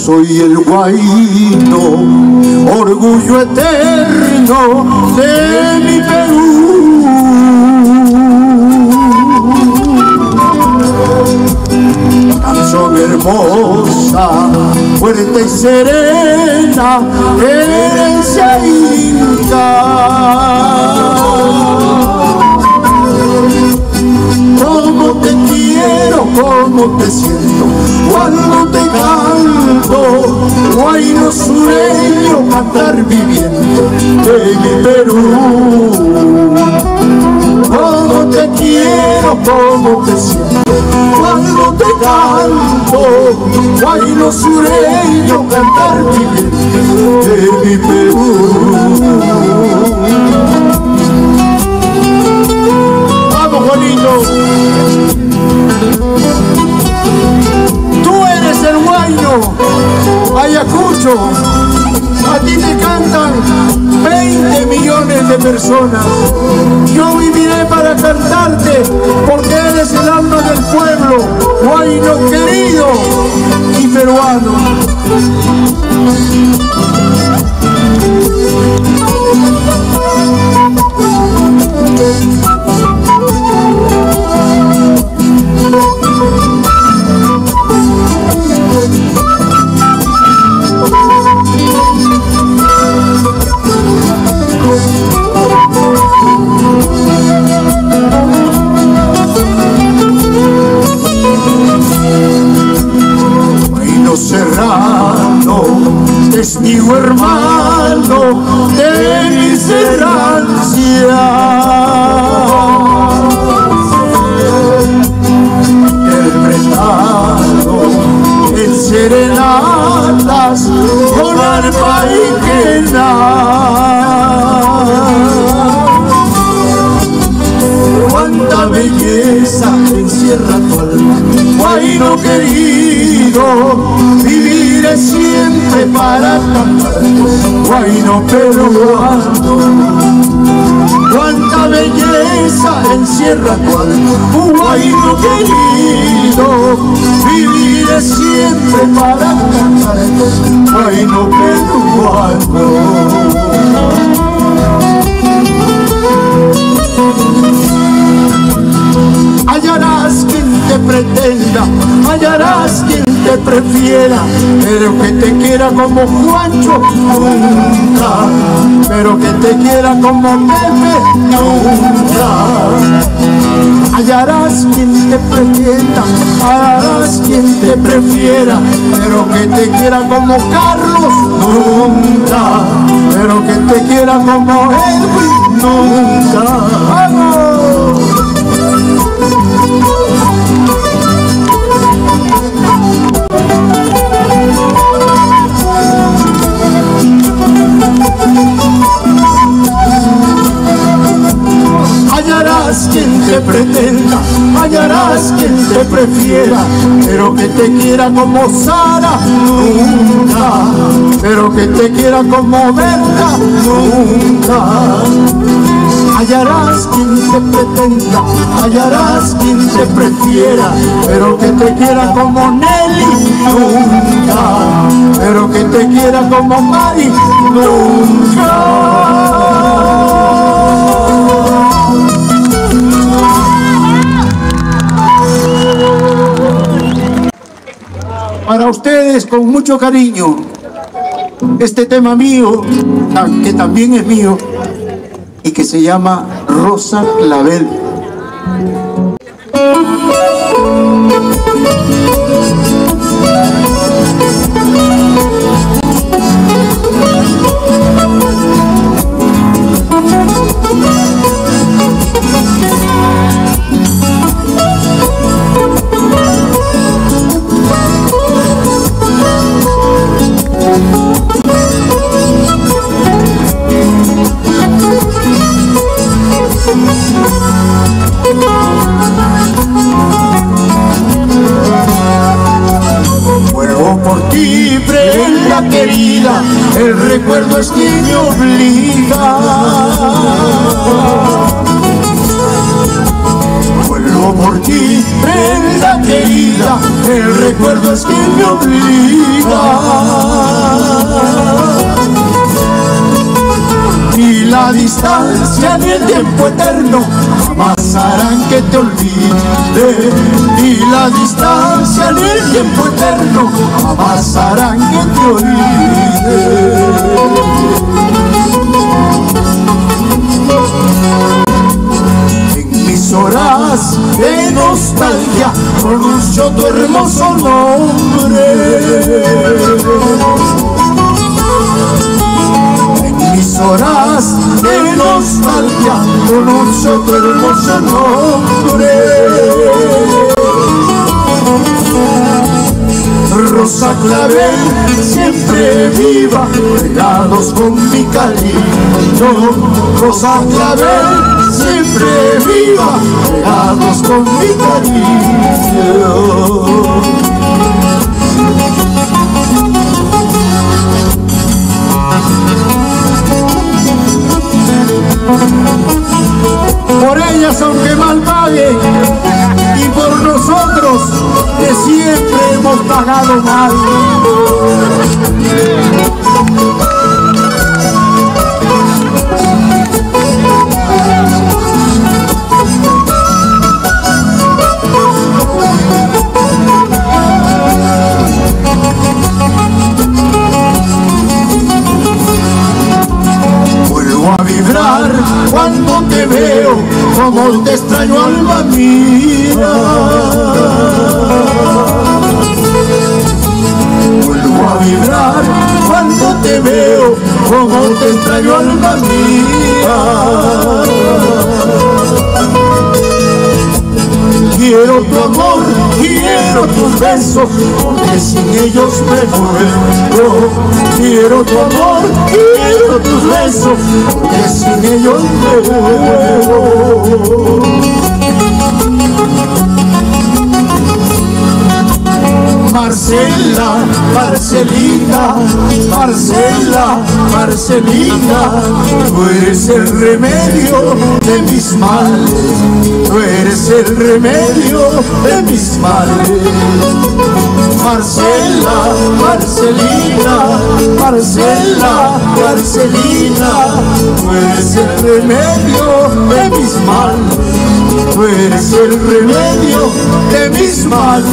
soy el guayno, orgullo eterno de mi Perú. Canción hermosa, fuerte y serena, herencia inca. Cómo te quiero, cómo te siento cuando te canto, guayno sureño, cantar viviendo de mi Perú. Cómo te quiero, cómo te siento cuando te canto, guayno sureño, cantar viviendo de mi Perú. Vamos, Juanito. Tú eres el guayno, Ayacucho. A ti te cantan 20 millones de personas. Yo viviré para cantarte, porque eres el alma del pueblo, guayno querido y peruano. Serrano, testigo hermano de mis errancias, interpretado en serenatas con arpa y quena. Cuánta belleza encierra tu alma, guayno querido, viviré siempre para cantar, guayno peruano. Cuánta belleza encierra tu alma, guayno querido, viviré siempre para cantar, guayno peruano. Hallarás quien te pretenda, hallarás quien te prefiera, pero que te quiera como Juancho nunca, pero que te quiera como Pepe nunca. Hallarás quien te pretenda, hallarás quien te prefiera, pero que te quiera como Carlos nunca, pero que te quiera como Edwin nunca. ¡Vamos! Hallarás quien te pretenda, hallarás quien te prefiera, pero que te quiera como Sara nunca, pero que te quiera como Berta nunca. Hallarás quien te pretenda, hallarás quien te prefiera, pero que te quiera como Nelly nunca, pero que te quiera como Mari nunca. Para ustedes, con mucho cariño, este tema mío, que también es mío, y que se llama Rosa Clavel. Querida, el recuerdo es quien me obliga. Vuelvo Vivo por ti, prenda querida, el recuerdo es quien me obliga. Ni la distancia ni el tiempo eterno jamás harán que te olvide. Ni la distancia ni el tiempo eterno jamás harán que te olvide. En mis horas de nostalgia pronuncio tu hermoso nombre. Mis horas de nostalgia pronuncio tu hermoso nombre. Rosa clavel siempre viva, regados con mi cariño. Rosa clavel siempre viva, regados con mi cariño. Por ellas aunque mal paguen, y por nosotros que siempre hemos pagado mal. Vuelvo a vibrar cuando te veo, como te extraño, alma mía. Vuelvo a vibrar cuando te veo, como te extraño, alma mía. Quiero tu amor, quiero tus besos, porque sin ellos me muero. Quiero tu amor, quiero tus besos, porque sin ellos me muero. Marcela, Marcelina, Marcela, Marcelina, tú eres el remedio de mis males, tú eres el remedio de mis males. Marcela, Marcelina, Marcela, Marcelina, tú eres el remedio de mis males, tú eres el remedio de mis males.